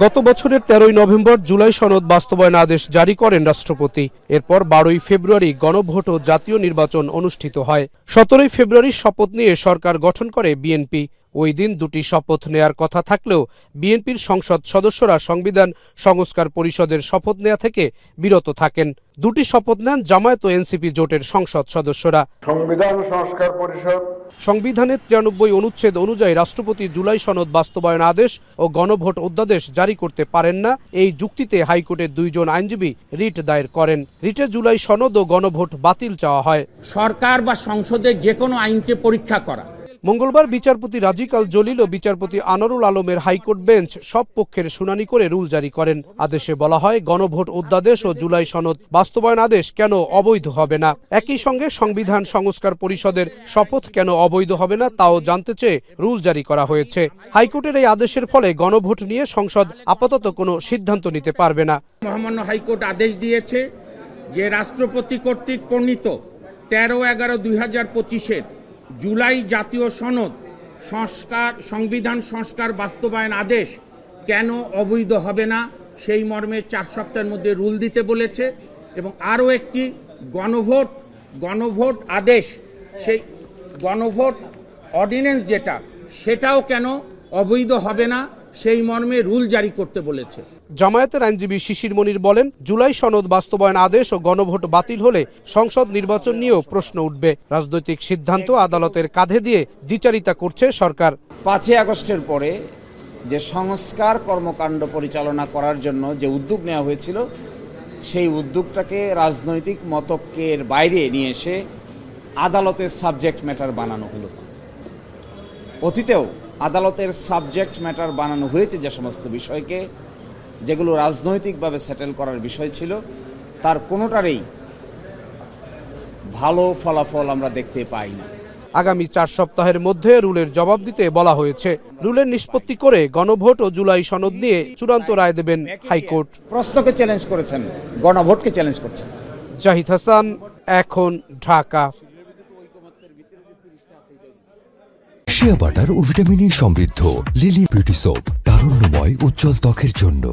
গত বছরের 13ই নভেম্বর জুলাই সনদ বাস্তবায়ন আদেশ জারি করেন রাষ্ট্রপতি। এরপর 12ই ফেব্রুয়ারি গণভোট ও জাতীয় নির্বাচন অনুষ্ঠিত হয়। 17ই ফেব্রুয়ারি শপথ নিয়ে সরকার গঠন করে বিএনপি। ওই দিন দুটি শপথ নেয়ার কথা থাকলেও বিএনপির সংসদ সদস্যরা সংবিধান সংস্কার পরিষদের শপথ নেয়া থেকে বিরত থাকেন। দুটি শপথ নেন জামায়াত ও এনসিপি জোটের সংসদ সদস্যরা। সংবিধান সংস্কার পরিষদ সংবিধানের 93 অনুচ্ছেদ অনুযায়ী রাষ্ট্রপতি জুলাই সনদ বাস্তবায়ন আদেশ ও গণভোট অধ্যাদেশ জারি করতে পারেন না। এই যুক্তিতে হাইকোর্টের দুইজন আইনজীবী রিট দায়ের করেন। রিটে জুলাই সনদ ও গণভোট বাতিল চাওয়া হয়। সরকার বা সংসদের যে কোনো আইনকে পরীক্ষা করা। মঙ্গলবার বিচারপতি রাজিক আল জলিল ও বিচারপতি আনোয়ারুল আলমের হাইকোর্ট বেঞ্চ সব পক্ষের শুনানি করে রুল জারি করেন। আদেশে বলা হয়, গণভোট অধ্যাদেশ ও জুলাই সনদ বাস্তবায়ন আদেশ কেন অবৈধ হবে না, একই সঙ্গে সংবিধান সংস্কার পরিষদের শপথ কেন অবৈধ হবে না তাও জানতে চেয়ে রুল জারি করা হয়েছে। হাইকোর্টের এই আদেশের ফলে গণভোট নিয়ে সংসদ আপাতত কোনো সিদ্ধান্ত নিতে পারবে না। মহামান্য হাইকোর্ট আদেশ দিয়েছে যে রাষ্ট্রপতি কর্তৃক প্রণীত 13/11/2025 জুলাই জাতীয় সনদ সংবিধান সংস্কার বাস্তবায়ন আদেশ কেন অবৈধ হবে না সেই মর্মে 4 সপ্তাহের মধ্যে রুল দিতে বলেছে। এবং আরও একটি গণভোট আদেশ, সেই গণভোট অর্ডিন্যান্স সেটাও কেন অবৈধ হবে না সেই মর্মে রুল জারি করতে বলেছে। জামায়াতের আইনজীবী শিশির মনির বলেন, জুলাই সনদ বাস্তবায়ন আদেশ ও গণভোট বাতিল হলে সংসদ নির্বাচন নিয়েও প্রশ্ন উঠবে। রাজনৈতিক সিদ্ধান্ত আদালতের কাঁধে দিয়ে দ্বিচারিতা করছে সরকার। 5ই আগস্টের পরে যে সংস্কার কর্মকাণ্ড পরিচালনা করার জন্য যে উদ্যোগ নেওয়া হয়েছিল, সেই উদ্যোগটাকে রাজনৈতিক মতকের বাইরে নিয়ে এসে আদালতের সাবজেক্ট ম্যাটার বানানো হলো। অতীতেও আদালতের সাবজেক্ট ম্যাটার বানানো হয়েছে যে সমস্ত বিষয়কে, যেগুলো রাজনৈতিকভাবে সেটেল করার বিষয় ছিল, তার কোনোটারই ভালো ফলাফল আমরা দেখতে পাই না। আগামী 4 সপ্তাহের মধ্যে রুলের জবাব দিতে বলা হয়েছে। রুলের নিষ্পত্তি করে গণভোট ও জুলাই সনদ নিয়ে চূড়ান্ত রায় দেবেন হাইকোর্ট। প্রশ্নকে চ্যালেঞ্জ করেছেন, গণভোটকে চ্যালেঞ্জ করছেন। জাহিদ হাসান, এখন, ঢাকা। শিয়া বাটার ও ভিটামিন ই সমৃদ্ধ লিলি বিউটি সোপ, তারুণ্যময় উজ্জ্বল ত্বকের জন্য।